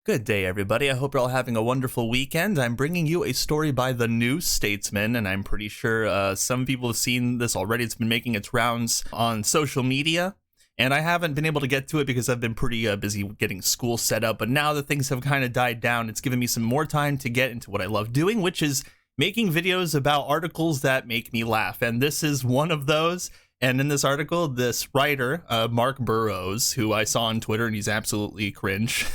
Good day, everybody. I hope you're all having a wonderful weekend. I'm bringing you a story by the New Statesman, and I'm pretty sure some people have seen this already. It's been making its rounds on social media, and I haven't been able to get to it because I've been pretty busy getting school set up, but now that things have kind of died down, it's given me some more time to get into what I love doing, which is making videos about articles that make me laugh, and this is one of those. And in this article, this writer, Mark Burrows, who I saw on Twitter, and he's absolutely cringe,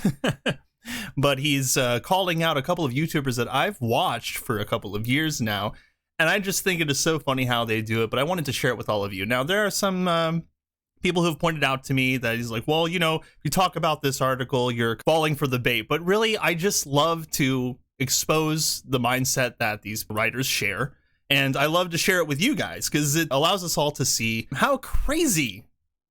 but he's calling out a couple of YouTubers that I've watched for a couple of years now, and I just think it is so funny how they do it, but I wanted to share it with all of you. Now, there are some people who have pointed out to me that he's like, well, you know, if you talk about this article, you're falling for the bait, but really, I just love to expose the mindset that these writers share, and I love to share it with you guys, because it allows us all to see how crazy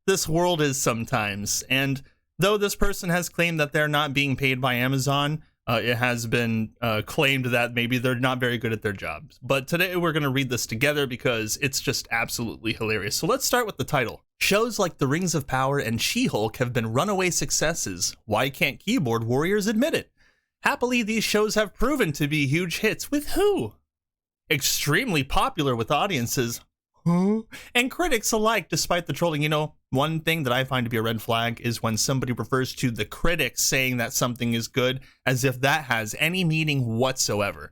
this world is sometimes, and though this person has claimed that they're not being paid by Amazon, it has been claimed that maybe they're not very good at their jobs. But today we're going to read this together because it's just absolutely hilarious. So let's start with the title. Shows like The Rings of Power and She-Hulk have been runaway successes. Why can't keyboard warriors admit it? Happily, these shows have proven to be huge hits. With who? Extremely popular with audiences. Huh? And critics alike, despite the trolling. You know, one thing that I find to be a red flag is when somebody refers to the critics saying that something is good as if that has any meaning whatsoever.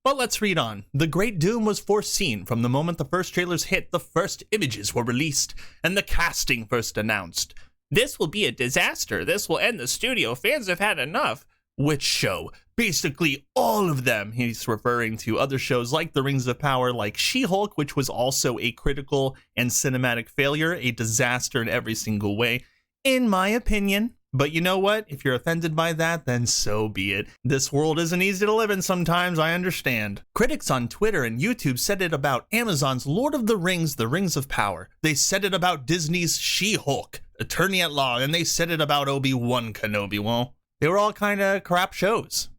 But let's read on. The great doom was foreseen from the moment the first trailers hit, the first images were released, and the casting first announced. This will be a disaster. This will end the studio. Fans have had enough. Which show? Basically all of them. He's referring to other shows like The Rings of Power, like She-Hulk, which was also a critical and cinematic failure, a disaster in every single way, in my opinion. But you know what? If you're offended by that, then so be it. This world isn't easy to live in sometimes, I understand. Critics on Twitter and YouTube said it about Amazon's Lord of the Rings, The Rings of Power. They said it about Disney's She-Hulk, Attorney at Law, and they said it about Obi-Wan Kenobi. Well, they were all kind of crap shows.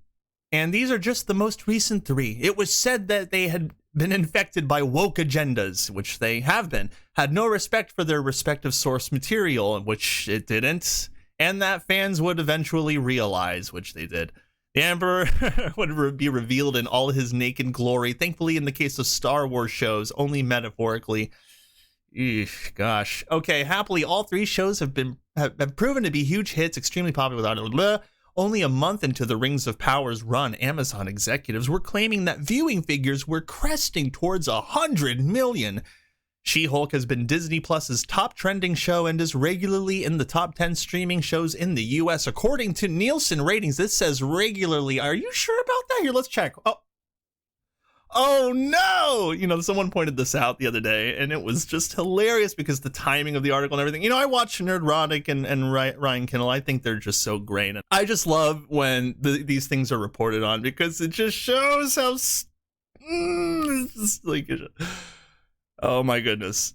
And these are just the most recent three. It was said that they had been infected by woke agendas, which they have been, had no respect for their respective source material, which it didn't, and that fans would eventually realize, which they did. The Emperor would be revealed in all his naked glory, thankfully in the case of Star Wars shows, only metaphorically. Eesh, gosh. Okay, happily, all three shows have proven to be huge hits, extremely popular without Only a month into the Rings of Power's run, Amazon executives were claiming that viewing figures were cresting towards 100 million. She-Hulk has been Disney Plus's top trending show and is regularly in the top 10 streaming shows in the US. According to Nielsen ratings, this says regularly. Are you sure about that? Here, let's check. Oh no! You know, someone pointed this out the other day, and it was just hilarious because the timing of the article and everything. You know, I watch Nerdrotic and Ryan Kindle. I think they're just so great. And I just love when these things are reported on because it just shows how... it's just like, oh my goodness.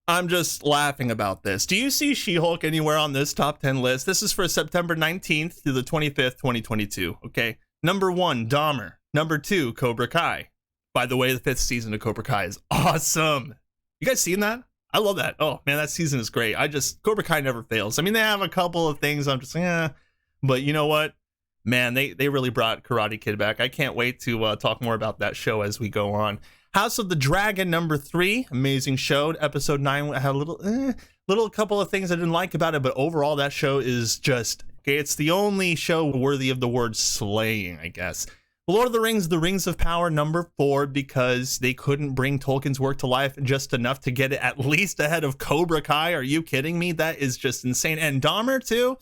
I'm just laughing about this. Do you see She-Hulk anywhere on this top 10 list? This is for September 19th to the 25th, 2022. Okay. Number 1, Dahmer. Number 2, Cobra Kai. By the way, the 5th season of Cobra Kai is awesome. You guys seen that? I love that. Oh, man, that season is great. Cobra Kai never fails. I mean, they have a couple of things I'm just like, but you know what? Man, they really brought Karate Kid back. I can't wait to talk more about that show as we go on. House of the Dragon, number 3, amazing show. Episode 9 had a little couple of things I didn't like about it, but overall that show is just, okay, it's the only show worthy of the word slaying, I guess. Lord of the Rings, The Rings of Power, number 4, because they couldn't bring Tolkien's work to life just enough to get it at least ahead of Cobra Kai. Are you kidding me? That is just insane. And Dahmer, too?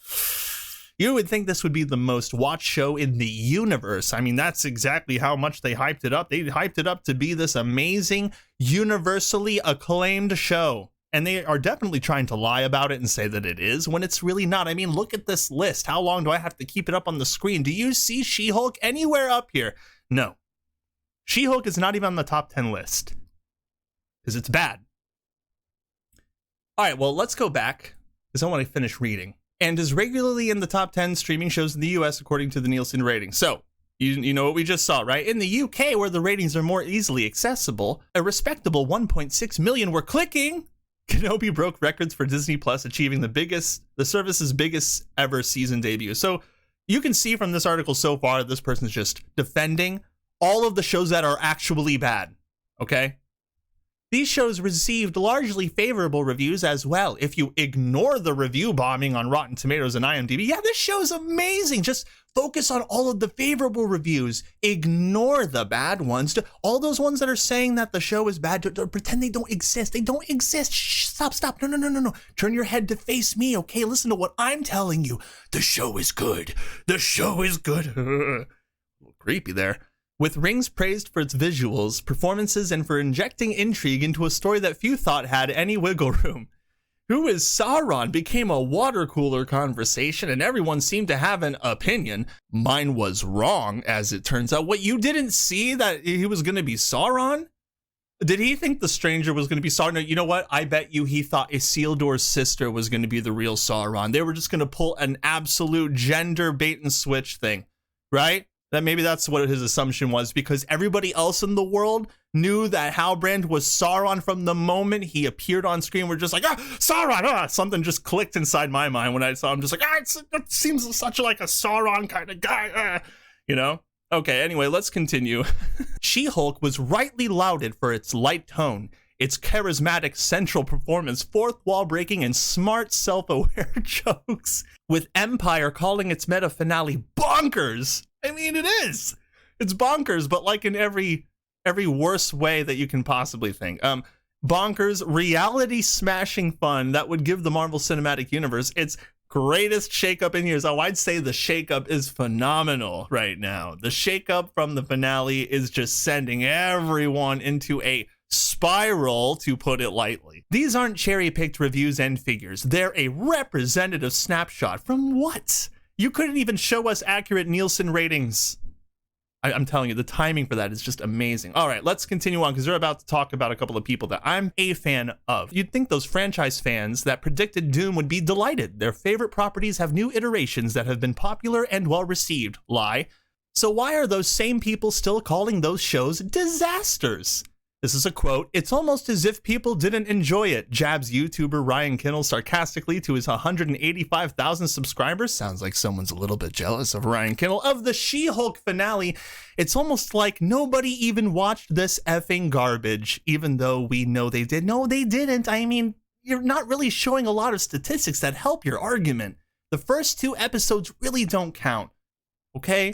You would think this would be the most watched show in the universe. I mean, that's exactly how much they hyped it up. They hyped it up to be this amazing, universally acclaimed show. And they are definitely trying to lie about it and say that it is when it's really not. I mean, look at this list. How long do I have to keep it up on the screen? Do you see She-Hulk anywhere up here? No. She-Hulk is not even on the top 10 list because it's bad. All right, well, let's go back because I want to finish reading. And is regularly in the top 10 streaming shows in the US according to the Nielsen rating. So, you know what we just saw, right? In the UK, where the ratings are more easily accessible, a respectable 1.6 million were clicking. Kenobi broke records for Disney Plus, achieving the service's biggest ever season debut. So You can see from this article so far, this person's just defending all of the shows that are actually bad, okay? These shows received largely favorable reviews as well. If you ignore the review bombing on Rotten Tomatoes and IMDb, yeah, this show's amazing. Just focus on all of the favorable reviews. Ignore the bad ones. All those ones that are saying that the show is bad, pretend they don't exist. They don't exist. Shh, stop. No. Turn your head to face me, okay? Listen to what I'm telling you. The show is good. The show is good. A little creepy there. With Rings praised for its visuals, performances, and for injecting intrigue into a story that few thought had any wiggle room. Who is Sauron became a water cooler conversation, and everyone seemed to have an opinion. Mine was wrong, as it turns out. What, you didn't see that he was going to be Sauron? Did he think the stranger was going to be Sauron? No, you know what? I bet you he thought Isildur's sister was going to be the real Sauron. They were just going to pull an absolute gender bait and switch thing, right? That maybe that's what his assumption was, because everybody else in the world knew that Halbrand was Sauron from the moment he appeared on screen. We're just like, Sauron! Something just clicked inside my mind when I saw him. Just like, it seems such like a Sauron kind of guy, you know? Okay, anyway, let's continue. She-Hulk was rightly lauded for its light tone, its charismatic central performance, fourth wall breaking, and smart self-aware jokes, with Empire calling its meta finale bonkers. I mean, it is. It's bonkers, but like in every worse way that you can possibly think. Bonkers, reality smashing fun that would give the Marvel Cinematic Universe its greatest shakeup in years. Oh, I'd say the shakeup is phenomenal right now. The shakeup from the finale is just sending everyone into a spiral, to put it lightly. These aren't cherry-picked reviews and figures. They're a representative snapshot from what? You couldn't even show us accurate Nielsen ratings. I'm telling you, the timing for that is just amazing. All right, let's continue on, because we're about to talk about a couple of people that I'm a fan of. You'd think those franchise fans that predicted Doom would be delighted. Their favorite properties have new iterations that have been popular and well-received. Lie. So why are those same people still calling those shows disasters? This is a quote. "It's almost as if people didn't enjoy it," jabs YouTuber Ryan Kinnell sarcastically to his 185,000 subscribers. Sounds like someone's a little bit jealous of Ryan Kinnell. Of the She-Hulk finale, it's almost like nobody even watched this effing garbage, even though we know they did. No, they didn't. I mean, you're not really showing a lot of statistics that help your argument. The first 2 episodes really don't count, okay?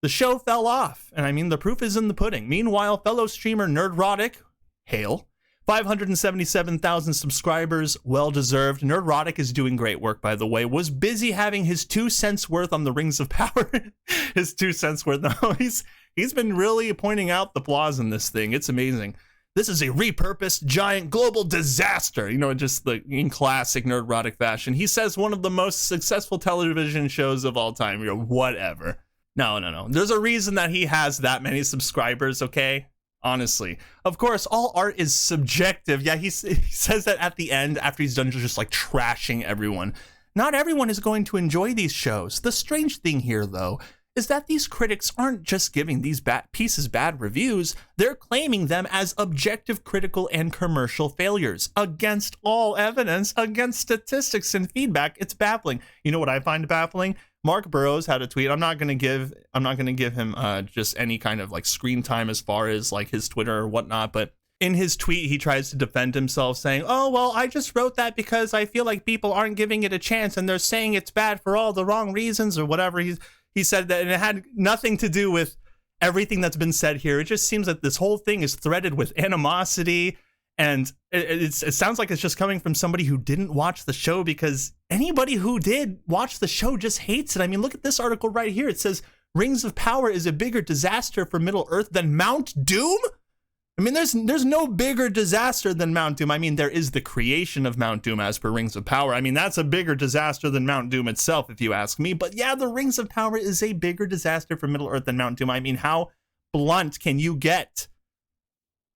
The show fell off, and I mean, the proof is in the pudding. Meanwhile, fellow streamer Nerdrotic, hail, 577,000 subscribers, well-deserved. Nerdrotic is doing great work, by the way, was busy having his 2 cents worth on the Rings of Power. His 2 cents worth. No, he's been really pointing out the flaws in this thing. It's amazing. This is a repurposed giant global disaster, you know, just like in classic Nerdrotic fashion. He says one of the most successful television shows of all time, you know, whatever. No. There's a reason that he has that many subscribers, okay? Honestly. Of course, all art is subjective. Yeah, he says that at the end, after he's done just like trashing everyone. Not everyone is going to enjoy these shows. The strange thing here, though, is that these critics aren't just giving these pieces bad reviews. They're claiming them as objective, critical, and commercial failures. Against all evidence, against statistics and feedback, it's baffling. You know what I find baffling? Mark Burrows had a tweet. I'm not gonna give him just any kind of like screen time as far as like his Twitter or whatnot, but in his tweet he tries to defend himself, saying, "Oh well, I just wrote that because I feel like people aren't giving it a chance and they're saying it's bad for all the wrong reasons," or whatever. He said that, and it had nothing to do with everything that's been said here. It just seems that this whole thing is threaded with animosity. And it sounds like it's just coming from somebody who didn't watch the show, because anybody who did watch the show just hates it. I mean, look at this article right here. It says, "Rings of Power is a bigger disaster for Middle-earth than Mount Doom?" I mean, there's no bigger disaster than Mount Doom. I mean, there is the creation of Mount Doom as per Rings of Power. I mean, that's a bigger disaster than Mount Doom itself, if you ask me. But yeah, the Rings of Power is a bigger disaster for Middle-earth than Mount Doom. I mean, how blunt can you get?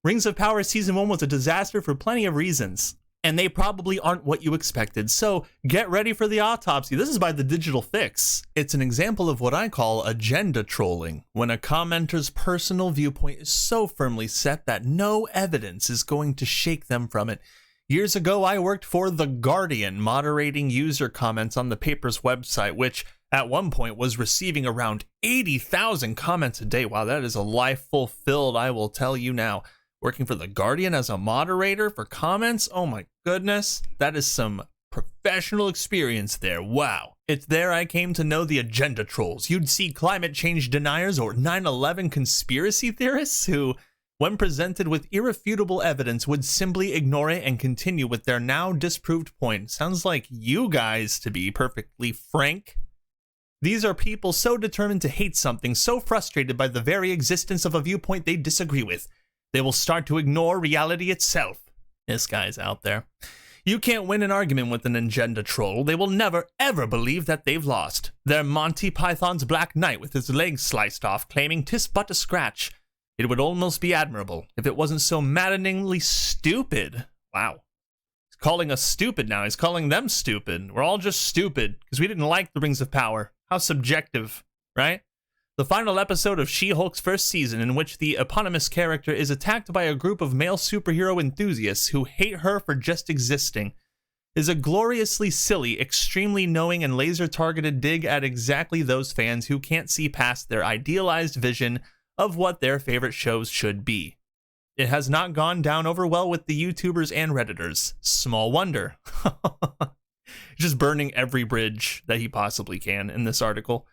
Rings of Power Season 1 was a disaster for plenty of reasons, and they probably aren't what you expected, so get ready for the autopsy. This is by The Digital Fix. It's an example of what I call agenda trolling, when a commenter's personal viewpoint is so firmly set that no evidence is going to shake them from it. Years ago, I worked for The Guardian, moderating user comments on the paper's website, which at one point was receiving around 80,000 comments a day. Wow, that is a life fulfilled, I will tell you now. Working for The Guardian as a moderator for comments, oh my goodness, that is some professional experience there. Wow. It's there I came to know the agenda trolls. You'd see climate change deniers or 9/11 conspiracy theorists who, when presented with irrefutable evidence, would simply ignore it and continue with their now disproved point. Sounds like you guys, to be perfectly frank. These are people so determined to hate something, so frustrated by the very existence of a viewpoint they disagree with, they will start to ignore reality itself. This guy's out there. You can't win an argument with an agenda troll. They will never, ever believe that they've lost. They're Monty Python's Black Knight with his legs sliced off, claiming 'tis but a scratch. It would almost be admirable if it wasn't so maddeningly stupid. Wow. He's calling us stupid now. He's calling them stupid. We're all just stupid because we didn't like the Rings of Power. How subjective, right? The final episode of She-Hulk's first season, in which the eponymous character is attacked by a group of male superhero enthusiasts who hate her for just existing, is a gloriously silly, extremely knowing, and laser-targeted dig at exactly those fans who can't see past their idealized vision of what their favorite shows should be. It has not gone down over well with the YouTubers and Redditors. Small wonder. Just burning every bridge that he possibly can in this article.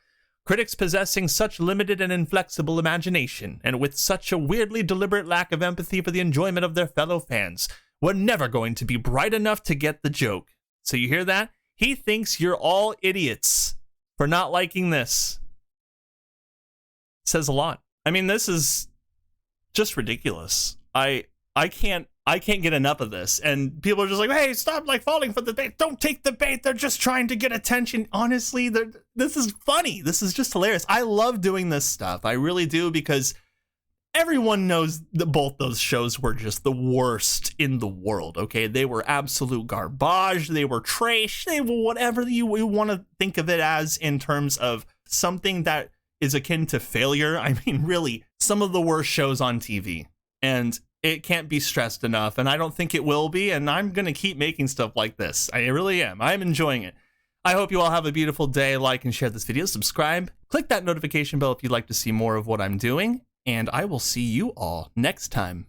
Critics possessing such limited and inflexible imagination, and with such a weirdly deliberate lack of empathy for the enjoyment of their fellow fans, were never going to be bright enough to get the joke. So you hear that? He thinks you're all idiots for not liking this. It says a lot. I mean, this is just ridiculous. I can't get enough of this. And people are just like, hey, stop falling for the bait. Don't take the bait. They're just trying to get attention. Honestly, this is funny. This is just hilarious. I love doing this stuff. I really do, because everyone knows that both those shows were just the worst in the world, okay? They were absolute garbage. They were trash. They were whatever you want to think of it as in terms of something that is akin to failure. I mean, really, some of the worst shows on TV. And it can't be stressed enough, and I don't think it will be, and I'm going to keep making stuff like this. I really am. I'm enjoying it. I hope you all have a beautiful day. Like and share this video. Subscribe. Click that notification bell if you'd like to see more of what I'm doing, and I will see you all next time.